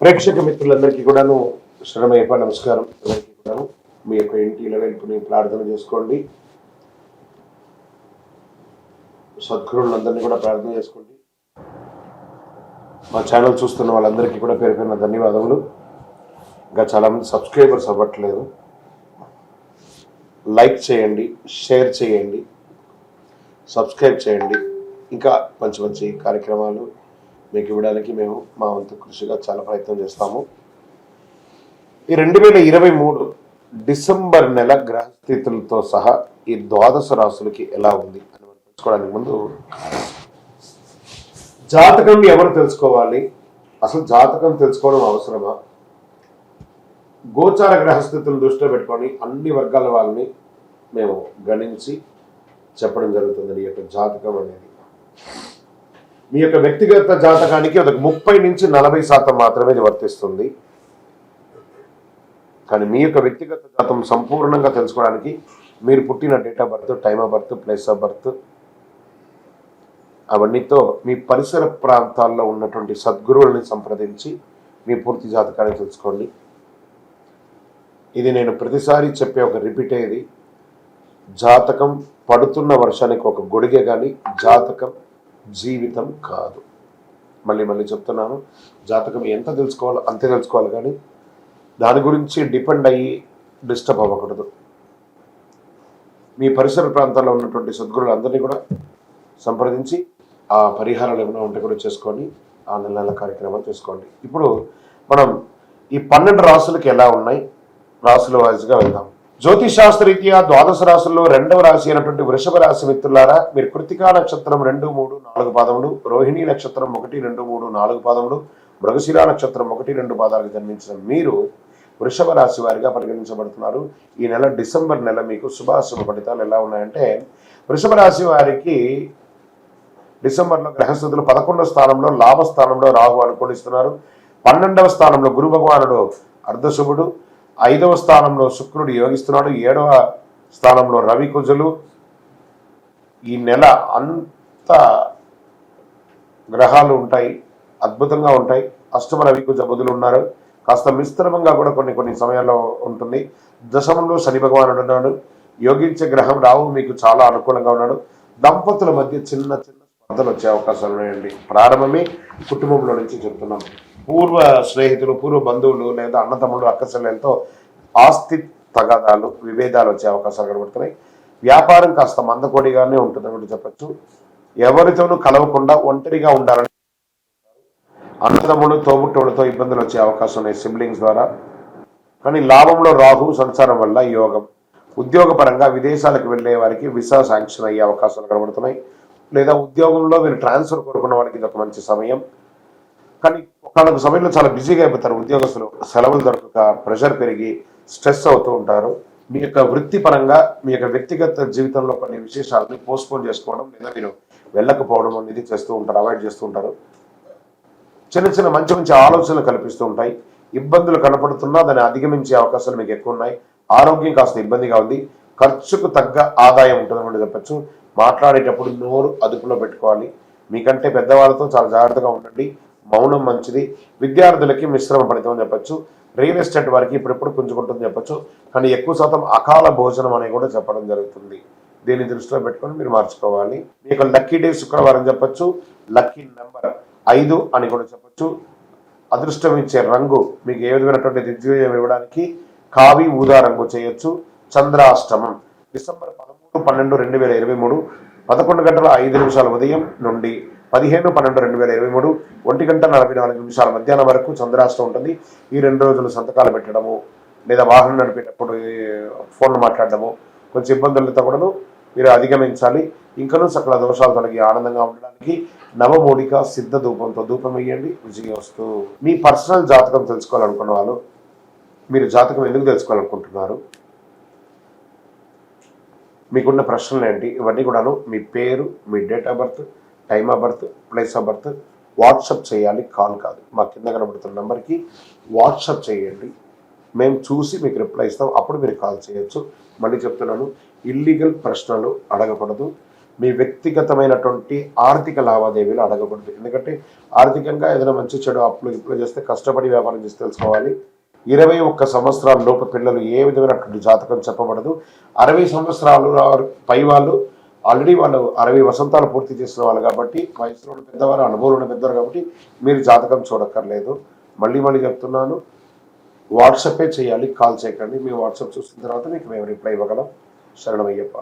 ప్రేక్షక మిత్రులందరికీ కూడాను శరణమయ్యప్ప నమస్కారం. అందరికీ కూడాను మీ యొక్క ఇంటి ఇలవెల్పుని ప్రార్థన చేసుకోండి. సద్గురువులందరినీ కూడా ప్రార్థన చేసుకోండి. మా ఛానల్ చూస్తున్న వాళ్ళందరికీ కూడా పేరు పేరున ధన్యవాదములు. ఇంకా చాలామంది సబ్స్క్రైబర్స్ అవ్వట్లేదు. లైక్ చేయండి, షేర్ చేయండి, సబ్స్క్రైబ్ చేయండి. ఇంకా మంచి మంచి కార్యక్రమాలు మీకు ఇవ్వడానికి మేము మా వంతు కృషిగా చాలా ప్రయత్నం చేస్తాము. ఈ 2023 డిసెంబర్ నెల గ్రహస్థితులతో సహా ఈ ద్వాదశ రాశులకి ఎలా ఉంది అని మనం తెలుసుకోవడానికి ముందు జాతకం ఎవరు తెలుసుకోవాలి, అసలు జాతకం తెలుసుకోవడం అవసరమా, గోచార గ్రహస్థితులను దృష్టిలో పెట్టుకొని అన్ని వర్గాల వాళ్ళని మేము గణించి చెప్పడం జరుగుతుంది. ఈ యొక్క జాతకం అనేది మీ యొక్క వ్యక్తిగత జాతకానికి ఒక 30 నుంచి 40% మాత్రమే ఇది వర్తిస్తుంది. కానీ మీ యొక్క వ్యక్తిగత జాతకం సంపూర్ణంగా తెలుసుకోవడానికి మీరు పుట్టిన date of birth, time of birth, place of birth అవన్నీతో మీ పరిసర ప్రాంతాల్లో ఉన్నటువంటి సద్గురువుల్ని సంప్రదించి మీ పూర్తి జాతకాన్ని తెలుసుకోండి. ఇది నేను ప్రతిసారి చెప్పే ఒక రిపీట్ అయ్యేది. జాతకం పడుతున్న వర్షానికి ఒక గొడిగే కానీ జాతకం జీవితం కాదు. మళ్ళీ మళ్ళీ చెప్తున్నాను, జాతకం ఎంత తెలుసుకోవాలో అంతే తెలుసుకోవాలి, కానీ దాని గురించి డిపెండ్ అయ్యి డిస్టర్బ్ అవ్వకూడదు. మీ పరిసర ప్రాంతాల్లో ఉన్నటువంటి సద్గురులందరినీ కూడా సంప్రదించి ఆ పరిహారాలు ఏమైనా ఉంటే కూడా చేసుకొని ఆ నెల కార్యక్రమాలు చేసుకోండి. ఇప్పుడు మనం ఈ 12 రాసులకి ఎలా ఉన్నాయి రాసుల వాయిస్గా వెళ్దాం. జ్యోతిశాస్త్రరీత్యా ద్వాదశ రాశుల్లో 2వ రాశి అయినటువంటి వృషభ రాశి మిత్రులారా, మీరు కృతికా నక్షత్రం 2, 3, 4 పాదములు, రోహిణీ నక్షత్రం 1, 2, 3, 4 పాదములు, మృగశిర నక్షత్రం 1, 2 పాదాలకు జన్మించిన మీరు వృషభ రాశి వారిగా పరిగణించబడుతున్నారు. ఈ నెల డిసెంబర్ నెల మీకు శుభాశుభ ఫలితాలు ఎలా ఉన్నాయంటే, వృషభ రాశి వారికి డిసెంబర్లో గ్రహస్థితులు 11వ స్థానంలో లాభస్థానంలో రాహు అనుకూలిస్తున్నారు. 12వ స్థానంలో గురు భగవానుడు అర్ధశుభుడు, 5వ స్థానంలో శుక్రుడు యోగిస్తున్నాడు, 7వ స్థానంలో రవి కుజులు. ఈ నెల అంత గ్రహాలు ఉంటాయి, అద్భుతంగా ఉంటాయి. అష్టమ రవి కుజ బుధులు ఉన్నారు. కాస్త మిశ్రమంగా కూడా కొన్ని సమయాల్లో ఉంటుంది. దశమంలో శని భగవానుడు ఉన్నాడు. యోగించే గ్రహం రావు మీకు చాలా అనుకూలంగా ఉన్నాడు. దంపతుల మధ్య చిన్న స్పర్ధలు వచ్చే అవకాశాలు ఉన్నాయండి. ప్రారంభమే కుటుంబంలో నుంచి చెప్తున్నాం. పూర్వ స్నేహితులు, పూర్వ బంధువులు లేదా అన్నతమ్ముడు, అక్కచెల్లెలతో ఆస్తి తగాదాలు, విభేదాలు వచ్చే అవకాశాలు కనబడుతున్నాయి. వ్యాపారం కాస్త మందకోడిగానే ఉంటుందని చెప్పచ్చు. ఎవరితోనూ కలవకుండా ఒంటరిగా ఉండాలని అన్నదమ్ముడు, తోబుట్టోళ్ళతో ఇబ్బందులు వచ్చే అవకాశం ఉన్నాయి సిబ్లింగ్స్ ద్వారా. కానీ లాభంలో రాహు సంచారం వల్ల యోగం. ఉద్యోగపరంగా విదేశాలకు వెళ్లే వారికి వీసా శాంక్షన్ అయ్యే అవకాశాలు కనబడుతున్నాయి. లేదా ఉద్యోగంలో మీరు ట్రాన్స్ఫర్ కోరుకున్న వారికి ఇది ఒక మంచి సమయం. కానీ ఒకనొక సమయంలో చాలా బిజీగా అయిపోతారు ఉద్యోగస్తులు. సెలవులు దొరకక ప్రెషర్ పెరిగి స్ట్రెస్ అవుతూ ఉంటారు. మీ యొక్క వృత్తిపరంగా మీ యొక్క వ్యక్తిగత జీవితంలో కొన్ని విశేషాలని పోస్ట్పోన్ చేసుకోవడం లేదా మీరు వెళ్ళకపోవడం అనేది చేస్తూ ఉంటారు, అవాయిడ్ చేస్తూ ఉంటారు. చిన్న మంచి ఆలోచనలు కల్పిస్తూ ఉంటాయి. ఇబ్బందులు కనపడుతున్నా దాన్ని అధిగమించే అవకాశాలు మీకు ఎక్కువ ఉన్నాయి. ఆరోగ్యం కాస్త ఇబ్బందిగా ఉంది. ఖర్చుకు తగ్గ ఆదాయం ఉంటుందని చెప్పచ్చు. మాట్లాడేటప్పుడు నోరు అదుపులో పెట్టుకోవాలి. మీకంటే పెద్దవాళ్ళతో చాలా జాగ్రత్తగా ఉండండి. మౌనం మంచిది. విద్యార్థులకి మిశ్రమ ఫలితం అని చెప్పచ్చు. రియల్ ఎస్టేట్ వారికి ఇప్పుడెప్పుడు పుంజుకుంటుంది చెప్పచ్చు. కానీ ఎక్కువ శాతం అకాల భోజనం అనేది కూడా చెప్పడం జరుగుతుంది. దీన్ని దృష్టిలో పెట్టుకొని మీరు మార్చుకోవాలి. మీకు లక్కీ డే శుక్రవారం చెప్పచ్చు. లక్కీ నెంబర్ 5 అని కూడా చెప్పచ్చు. అదృష్టం ఇచ్చే రంగు మీకు ఏ విధమైనటువంటి దిగ్విజయం ఇవ్వడానికి కావి ఊదా రంగు చేయొచ్చు. చంద్రాష్టమం డిసెంబర్ 13, 12, 2023 11:05 ఉదయం నుండి 15/12/2023 1:44 మధ్యాహ్నం వరకు చంద్రాష్టం ఉంటుంది. ఈ 2 రోజులు సంతకాలు పెట్టడము లేదా వాహనం నడిపేటప్పుడు ఫోన్లు మాట్లాడడము కొంచెం ఇబ్బందులతో కూడాను మీరు అధిగమించాలి. ఇంకనూ సకల దోషాలు తొలగి ఆనందంగా ఉండడానికి నవమూలిక సిద్ధ ధూపంతో ధూపం వేయండి. విజయవస్తు. మీ పర్సనల్ జాతకం తెలుసుకోవాలనుకున్న వాళ్ళు, మీరు జాతకం ఎందుకు తెలుసుకోవాలనుకుంటున్నారు, మీకున్న ప్రశ్నలు ఏంటి, ఇవన్నీ కూడాను మీ పేరు, మీ date of birth, time of birth, place of birth WhatsApp చేయాలి, కాల్ కాదు. మా కింద కనబడుతున్న నెంబర్కి వాట్సాప్ చేయండి. మేము చూసి మీకు రిప్లై ఇస్తాం. అప్పుడు మీరు కాల్ చేయొచ్చు. మళ్ళీ చెప్తున్నాను, ఇల్లీగల్ ప్రశ్నలు అడగకూడదు. మీ వ్యక్తిగతమైనటువంటి ఆర్థిక లావాదేవీలు అడగకూడదు. ఎందుకంటే ఆర్థికంగా ఏదైనా మంచి చెడు అప్పులు ఇప్పులు చేస్తే కష్టపడి వ్యాపారం చేసి తెలుసుకోవాలి. 21 సంవత్సరాల లోపు పిల్లలు ఏ విధమైనటువంటి జాతకం చెప్పబడదు. 60 సంవత్సరాలు పై వాళ్ళు ఆల్రెడీ వాళ్ళు 60 వసంతాలు పూర్తి చేసిన వాళ్ళు కాబట్టి, వయసులో ఉన్న పెద్దవారు, అనుభవంలో ఉన్న పెద్దవారు కాబట్టి మీరు జాతకం చూడక్కర్లేదు. మళ్ళీ చెప్తున్నాను, వాట్సాపే చేయాలి, కాల్ చేయకండి. మీ వాట్సాప్ చూసిన తర్వాత మీకు మేము రిప్లై ఇవ్వగలం. శరణమయ్యప్ప.